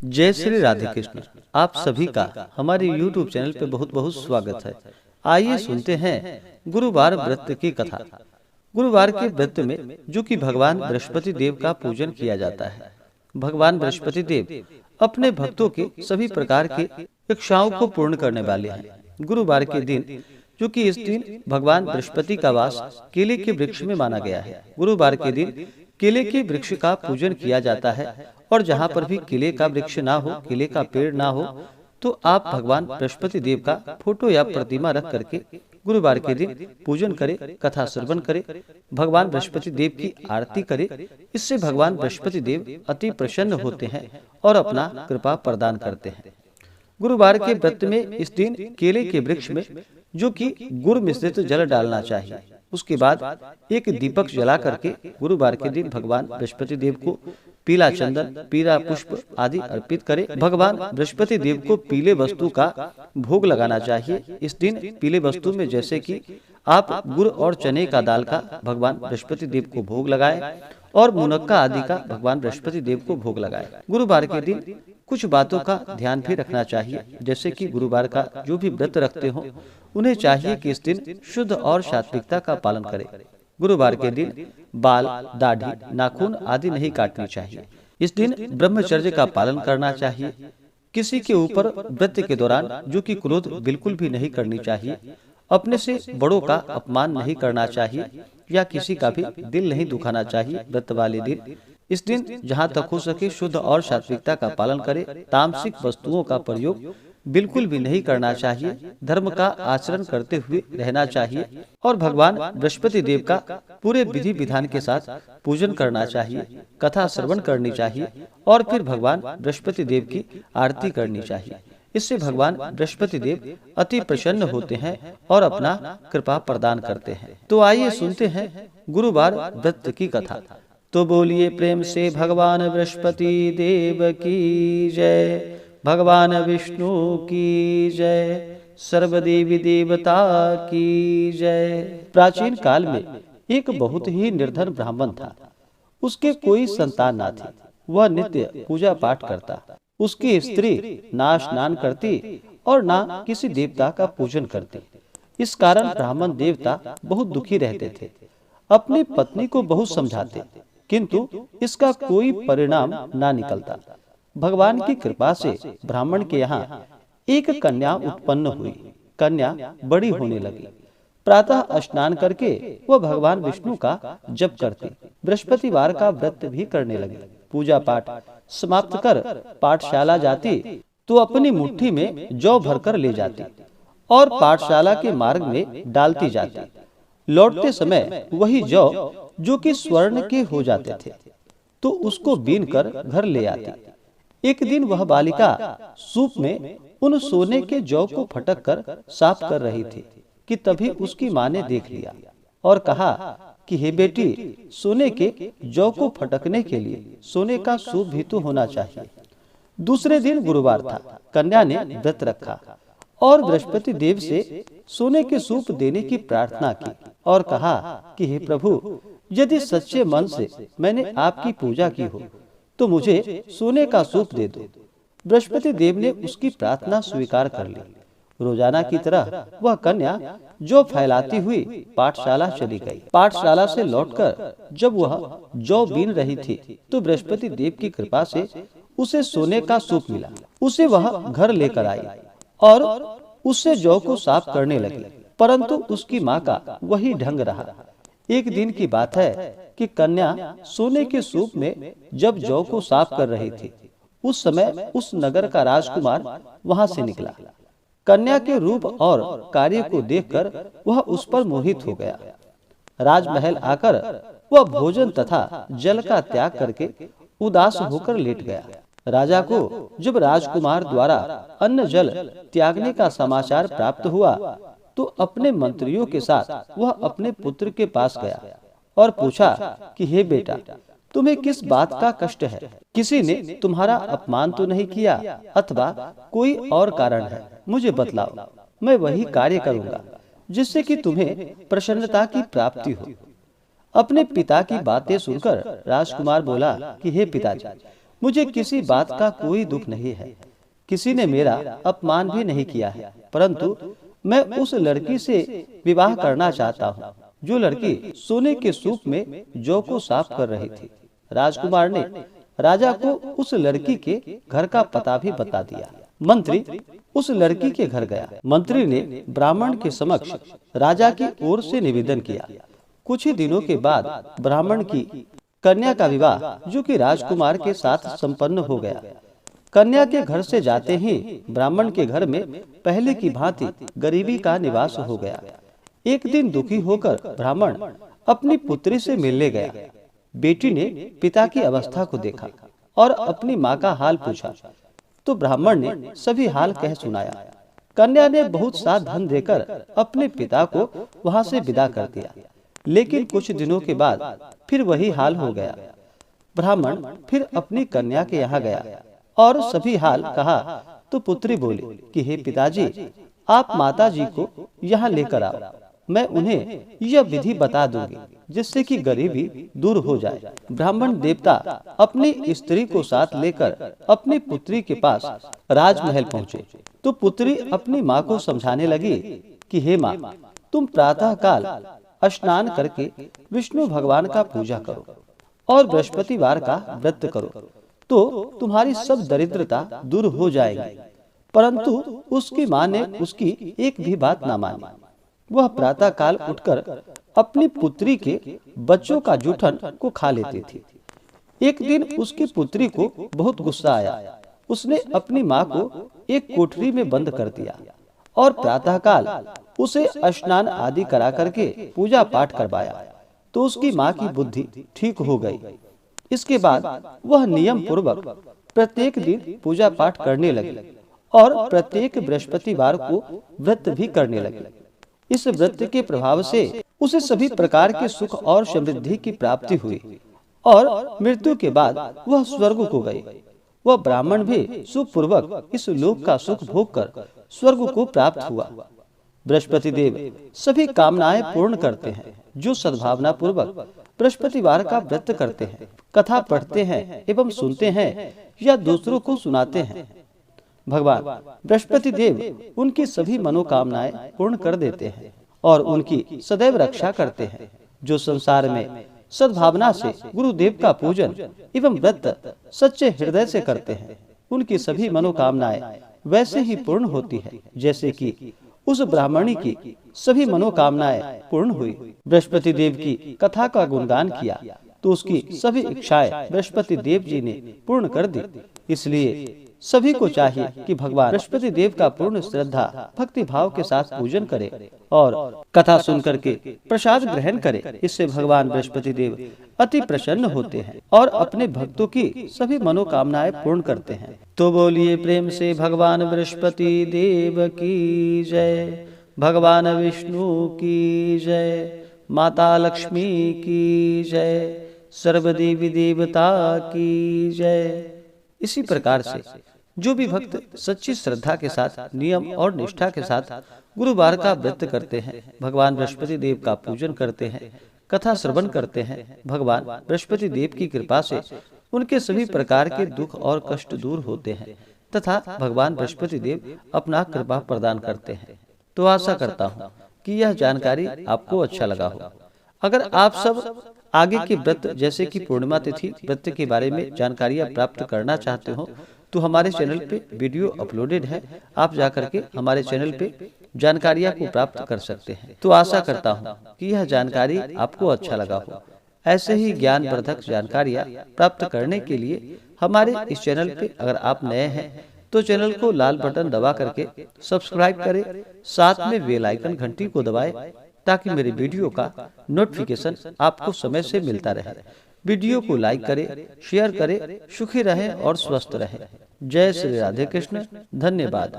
जय श्री राधे कृष्ण। आप सभी का हमारे YouTube चैनल पे बहुत बहुत स्वागत है। आइए सुनते हैं गुरुवार व्रत की कथा। गुरुवार के व्रत में जो कि भगवान बृहस्पति देव का पूजन किया जाता है। भगवान बृहस्पति देव अपने भक्तों के सभी प्रकार के इच्छाओं को पूर्ण करने वाले हैं। गुरुवार के दिन जो कि इस दिन भगवान बृहस्पति का वास केले के वृक्ष में माना गया है। गुरुवार के दिन केले के वृक्ष का पूजन किया जाता है और जहाँ पर भी केले का वृक्ष ना हो, केले का पेड़ ना हो, तो आप भगवान बृहस्पति देव का फोटो या प्रतिमा रख करके गुरुवार के दिन पूजन करें, कथा श्रवण करें, भगवान बृहस्पति देव की आरती करें। इससे भगवान बृहस्पति देव अति प्रसन्न होते हैं और अपना कृपा प्रदान करते हैं। गुरुवार के व्रत में इस दिन केले के वृक्ष में जो कि गुड़ मिश्रित जल डालना चाहिए। उसके बाद एक दीपक जला करके गुरुवार के दिन भगवान बृहस्पति देव को पीला चंदन, पीला पुष्प आदि अर्पित करें। भगवान बृहस्पति देव को पीले वस्तु का भोग लगाना चाहिए। इस दिन पीले वस्तु में जैसे कि आप गुड़ और चने का दाल का भगवान बृहस्पति देव को भोग लगाए और मुनक्का आदि का भगवान बृहस्पति देव को भोग लगाए। गुरुवार के दिन कुछ बातों का ध्यान भी रखना चाहिए, जैसे कि गुरुवार का जो भी व्रत रखते हो उन्हें चाहिए कि इस दिन शुद्ध और सात्विकता का पालन करें। गुरुवार के दिन बाल, दाढ़ी, नाखून आदि नहीं काटनी चाहिए। इस दिन ब्रह्मचर्य का पालन करना चाहिए। किसी के ऊपर व्रत के दौरान जो कि क्रोध बिल्कुल भी नहीं करनी चाहिए। अपने से बड़ों का अपमान नहीं करना चाहिए या किसी का भी दिल नहीं दुखाना चाहिए। व्रत वाले दिन इस दिन जहाँ तक हो सके शुद्ध और सात्विकता का पालन करें। तामसिक वस्तुओं का प्रयोग बिल्कुल भी नहीं करना चाहिए। धर्म का आचरण करते हुए रहना चाहिए और भगवान बृहस्पति देव का पूरे विधि विधान के साथ पूजन करना चाहिए। कथा श्रवण करनी चाहिए और फिर भगवान बृहस्पति देव की आरती करनी चाहिए। इससे भगवान बृहस्पति देव अति प्रसन्न होते हैं और अपना कृपा प्रदान करते हैं। तो आइए सुनते हैं गुरुवार व्रत की कथा। तो बोलिए प्रेम से भगवान बृहस्पति देव की जय, भगवान विष्णु की जय, सर्वदेवी देवता की जय। प्राचीन काल में एक बहुत ही निर्धन ब्राह्मण था। उसके कोई संतान न थी। वह नित्य पूजा पाठ करता। उसकी स्त्री ना स्नान करती और ना किसी देवता का पूजन करती। इस कारण ब्राह्मण देवता बहुत दुखी रहते थे। अपनी पत्नी को बहुत समझाते, किंतु इसका कोई परिणाम ना निकलता। भगवान की कृपा से ब्राह्मण के यहाँ एक कन्या उत्पन्न हुई। कन्या बड़ी होने लगी। प्रातः स्नान करके वह भगवान विष्णु का जप करती। बृहस्पतिवार का व्रत भी करने लगी। पूजा पाठ समाप्त कर पाठशाला जाती तो अपनी मुट्ठी में जौ भरकर ले जाती और पाठशाला के मार्ग में डालती जाती। लौटते समय वही जौ जो कि स्वर्ण के हो जाते थे तो उसको बीन कर घर ले आती। एक दिन वह बालिका सूप में उन सोने के जौ को फटक कर साफ कर रही थी कि तभी उसकी माँ ने देख लिया और कहा कि हे बेटी, सोने के जौ को फटकने के लिए सोने का सूप भी तो होना चाहिए। दूसरे दिन गुरुवार था। कन्या ने व्रत रखा और बृहस्पति देव से सोने के सूप देने की प्रार्थना की और कहा कि हे प्रभु, यदि सच्चे मन से मैंने आपकी पूजा की हो तो मुझे सोने का सूप दे दो। बृहस्पति देव ने उसकी प्रार्थना स्वीकार कर ली। रोजाना की तरह वह कन्या जौ फैलाती हुई पाठशाला चली गई। पाठशाला से लौटकर जब वह जौ बीन रही थी तो बृहस्पति देव की कृपा से उसे सोने का सूप मिला। उसे वह घर लेकर आई और उससे जौ को साफ करने लगी, परंतु उसकी माँ का वही ढंग रहा। एक दिन की बात है कि कन्या सोने के सूप में जब जौ को साफ कर रही थी, उस समय उस नगर का राजकुमार वहां से निकला। कन्या के रूप और कार्य को देखकर वह उस पर मोहित हो गया। राजमहल आकर वह भोजन तथा जल का त्याग करके उदास होकर लेट गया। राजा को जब राजकुमार द्वारा अन्न जल त्यागने का समाचार प्राप्त हुआ तो अपने मंत्रियों के साथ वह अपने पुत्र के पास गया और पूछा कि हे बेटा, तुम्हें किस बात का कष्ट है? किसी ने तुम्हारा अपमान तो नहीं किया अथवा कोई और कारण है? मुझे बतलाओ, मैं वही कार्य करूंगा जिससे कि तुम्हें प्रसन्नता की प्राप्ति हो। अपने पिता की बातें सुनकर राजकुमार बोला कि हे पिताजी, मुझे किसी बात का कोई दुख नहीं है, किसी ने मेरा अपमान भी नहीं किया है, परंतु मैं उस लड़की से विवाह करना चाहता हूँ जो लड़की सोने के सूप में जौ को साफ कर रही थी। राजकुमार ने राजा को उस लड़की के घर का पता भी बता दिया। मंत्री उस लड़की के घर गया। मंत्री ने ब्राह्मण के समक्ष राजा की ओर से निवेदन किया। कुछ ही दिनों के बाद ब्राह्मण की कन्या का विवाह जो कि राजकुमार के साथ संपन्न हो गया। कन्या के घर से जाते ही ब्राह्मण के घर में पहले की भांति गरीबी का निवास हो गया। एक दिन दुखी होकर ब्राह्मण अपनी पुत्री से मिलने गया। बेटी ने पिता की अवस्था को देखा और अपनी माँ का हाल पूछा तो ब्राह्मण ने सभी हाल कह सुनाया। कन्या ने बहुत सा धन देकर अपने पिता को वहां से विदा कर दिया, लेकिन कुछ दिनों के बाद फिर वही हाल हो गया। ब्राह्मण फिर अपनी कन्या के यहाँ गया और सभी हाल कहा तो पुत्री बोली कि हे पिताजी, आप माता जी को यहाँ लेकर आओ, मैं उन्हें यह विधि बता दूंगी जिससे कि गरीबी दूर हो जाए। ब्राह्मण देवता अपनी स्त्री को साथ लेकर अपनी पुत्री के पास राजमहल पहुँचे तो पुत्री अपनी माँ को समझाने लगी कि हे माँ, तुम प्रातः काल स्नान करके विष्णु भगवान का पूजा करो और बृहस्पतिवार का व्रत करो तो तुम्हारी सब दरिद्रता दूर हो जाएगी। परंतु उसकी माँ ने उसकी एक भी बात ना मानी। वह प्रातः काल उठकर अपनी पुत्री के बच्चों का जूठन को खा लेती थी। एक दिन उसकी पुत्री को बहुत गुस्सा आया। उसने अपनी माँ को एक कोठरी में बंद कर दिया और प्रातः काल उसे स्नान आदि करा करके पूजा पाठ करवाया तो उसकी माँ की बुद्धि ठीक हो गई। इसके बाद वह नियम पूर्वक प्रत्येक दिन पूजा पाठ करने लगी और प्रत्येक बृहस्पतिवार को व्रत भी करने लगी। इस व्रत के प्रभाव से उसे सभी प्रकार के सुख और समृद्धि की प्राप्ति हुई और मृत्यु के बाद वह स्वर्ग को गई। वह ब्राह्मण भी सुखपूर्वक इस लोक का सुख भोग कर स्वर्ग को प्राप्त हुआ। बृहस्पति देव सभी कामनाएं पूर्ण करते हैं जो सद्भावना पूर्वक बृहस्पतिवार का व्रत करते हैं, कथा पढ़ते हैं एवं सुनते हैं या दूसरों को सुनाते हैं। भगवान बृहस्पति देव उनकी सभी मनोकामनाएं पूर्ण कर देते हैं और उनकी सदैव रक्षा करते हैं। जो संसार में सद्भावना से गुरुदेव का पूजन एवं व्रत सच्चे हृदय से करते हैं, उनकी सभी मनोकामनाएं वैसे ही पूर्ण होती है जैसे कि उस ब्राह्मणी की सभी मनोकामनाएं पूर्ण हुई। बृहस्पति देव की कथा का गुणगान किया तो उसकी सभी इच्छाएं बृहस्पति देव जी ने पूर्ण कर दी। इसलिए सभी को चाहिए कि भगवान बृहस्पति देव का पूर्ण श्रद्धा भक्ति भाव के साथ पूजन करे और कथा सुन करके प्रसाद ग्रहण करे। इससे भगवान बृहस्पति देव अति प्रसन्न होते हैं और अपने भक्तों की सभी मनोकामनाएं पूर्ण करते हैं। तो बोलिए प्रेम से भगवान बृहस्पति देव की जय, भगवान विष्णु की जय, माता लक्ष्मी की जय, सर्वदेवी देवता की जय। इसी प्रकार से जो भी भक्त सच्ची श्रद्धा के साथ नियम और निष्ठा के साथ गुरुवार का व्रत करते हैं, भगवान बृहस्पति देव का पूजन करते हैं, कथा श्रवण करते हैं, भगवान बृहस्पति देव की कृपा से उनके सभी प्रकार के दुख और कष्ट दूर होते हैं तथा भगवान बृहस्पति देव अपना कृपा प्रदान करते हैं। तो आशा करता हूँ कि यह जानकारी आपको अच्छा लगा हो। अगर आप सब आगे के व्रत जैसे कि पूर्णिमा तिथि व्रत के बारे में जानकारियाँ प्राप्त करना चाहते हो तो हमारे चैनल पे वीडियो अपलोडेड है, आप जाकर के हमारे चैनल पे जानकारियाँ को प्राप्त कर सकते हैं। तो आशा करता हूँ कि यह जानकारी आपको अच्छा लगा हो। ऐसे ही ज्ञानवर्धक जानकारियाँ प्राप्त करने के लिए हमारे इस चैनल पे अगर आप नए हैं तो चैनल को लाल बटन दबा करके सब्सक्राइब करें, साथ में बेल आइकन घंटी को दबाएं ताकि मेरे वीडियो का नोटिफिकेशन आपको समय से मिलता रहे। वीडियो को लाइक करें, शेयर करें, सुखी रहें और स्वस्थ रहें। जय श्री राधे कृष्ण। धन्यवाद।